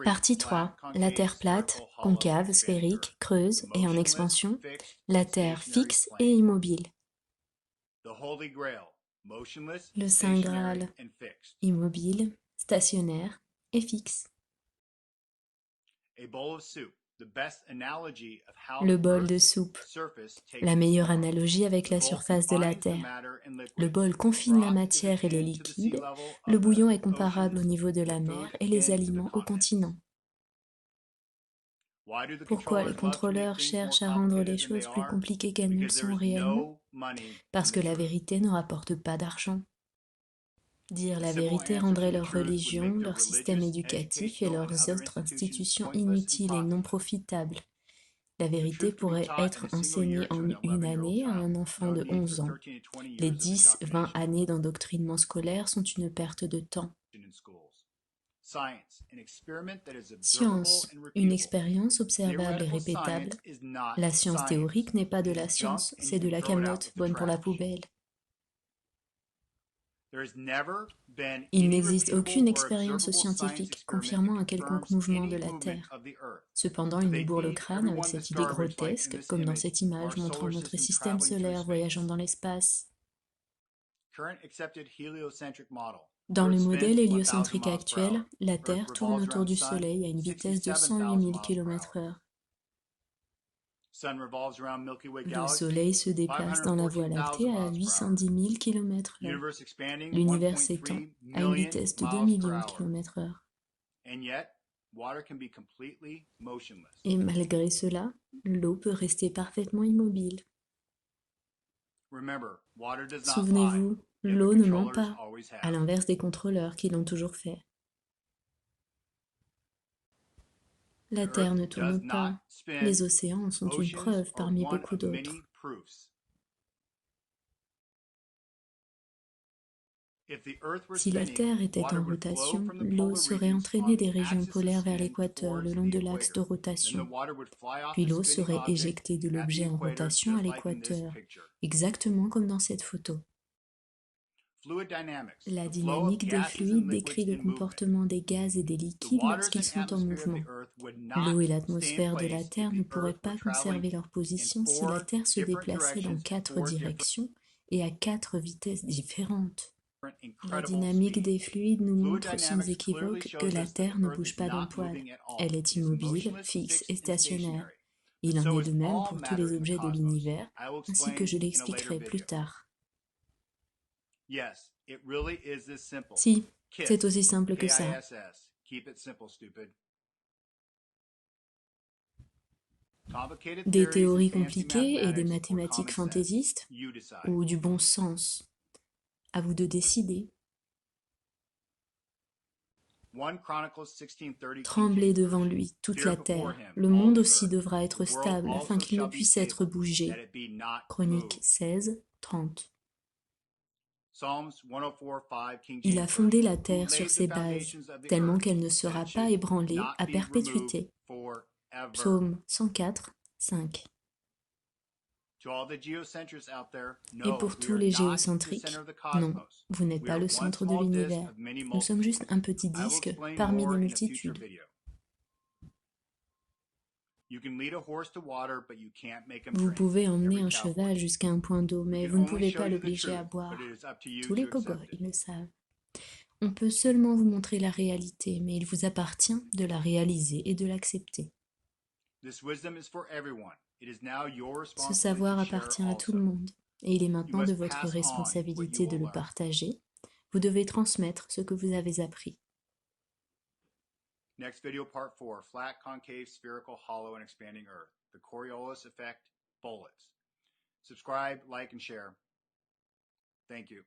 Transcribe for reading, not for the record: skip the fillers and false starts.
Partie 3. La Terre plate, concave, sphérique, creuse et en expansion. La Terre fixe et immobile. Le Saint Graal, immobile, stationnaire et fixe. Le bol de soupe, la meilleure analogie avec la surface de la Terre. Le bol confine la matière et les liquides, le bouillon est comparable au niveau de la mer et les aliments au continent. Pourquoi les contrôleurs cherchent à rendre les choses plus compliquées qu'elles ne le sont réellement? Parce que la vérité ne rapporte pas d'argent. Dire la vérité rendrait leur religion, leur système éducatif et leurs autres institutions inutiles et non profitables. La vérité pourrait être enseignée en une année à un enfant de 11 ans. Les 10-20 années d'endoctrinement scolaire sont une perte de temps. Science, une expérience observable et répétable. La science théorique n'est pas de la science, c'est de la camelote bonne pour la poubelle. Il n'existe aucune expérience scientifique confirmant un quelconque mouvement de la Terre. Cependant, il nous bourre le crâne avec cette idée grotesque, comme dans cette image montrant notre système solaire voyageant dans l'espace. Dans le modèle héliocentrique actuel, la Terre tourne autour du Soleil à une vitesse de 108 000 km/h. Le Soleil se déplace dans la Voie lactée à 810 000 km/h. L'univers s'étend à une vitesse de 2 millions de km/h. Et malgré cela, l'eau peut rester parfaitement immobile. Souvenez-vous, l'eau ne ment pas, à l'inverse des contrôleurs qui l'ont toujours fait. La Terre ne tourne pas. Les océans en sont une preuve parmi beaucoup d'autres. Si la Terre était en rotation, l'eau serait entraînée des régions polaires vers l'équateur le long de l'axe de rotation. Puis l'eau serait éjectée de l'objet en rotation à l'équateur, exactement comme dans cette photo. La dynamique des fluides décrit le comportement des gaz et des liquides lorsqu'ils sont en mouvement. L'eau et l'atmosphère de la Terre ne pourraient pas conserver leur position si la Terre se déplaçait dans 4 directions et à 4 vitesses différentes. La dynamique des fluides nous montre sans équivoque que la Terre ne bouge pas d'un poil. Elle est immobile, fixe et stationnaire. Il en est de même pour tous les objets de l'univers, ainsi que je l'expliquerai plus tard. Si, c'est aussi simple que ça. Des théories compliquées et des mathématiques fantaisistes, ou du bon sens. À vous de décider. Tremblez devant lui, toute la terre. Le monde aussi devra être stable, afin qu'il ne puisse être bougé. Chronique 16, 30. Il a fondé la terre sur ses bases, tellement qu'elle ne sera pas ébranlée à perpétuité. Psaume 104, 5. Et pour tous les géocentriques, non, vous n'êtes pas le centre de l'univers. Nous sommes juste un petit disque parmi des multitudes. Vous pouvez emmener un cheval jusqu'à un point d'eau, mais vous ne pouvez pas l'obliger à boire. Tous les cow-boys le savent. On peut seulement vous montrer la réalité, mais il vous appartient de la réaliser et de l'accepter. Ce savoir appartient à tout le monde, et il est maintenant de votre responsabilité de le partager. Vous devez transmettre ce que vous avez appris. Next video, part 4, flat, concave, spherical, hollow, and expanding Earth. The Coriolis effect, bullets. Subscribe, like, and share. Thank you.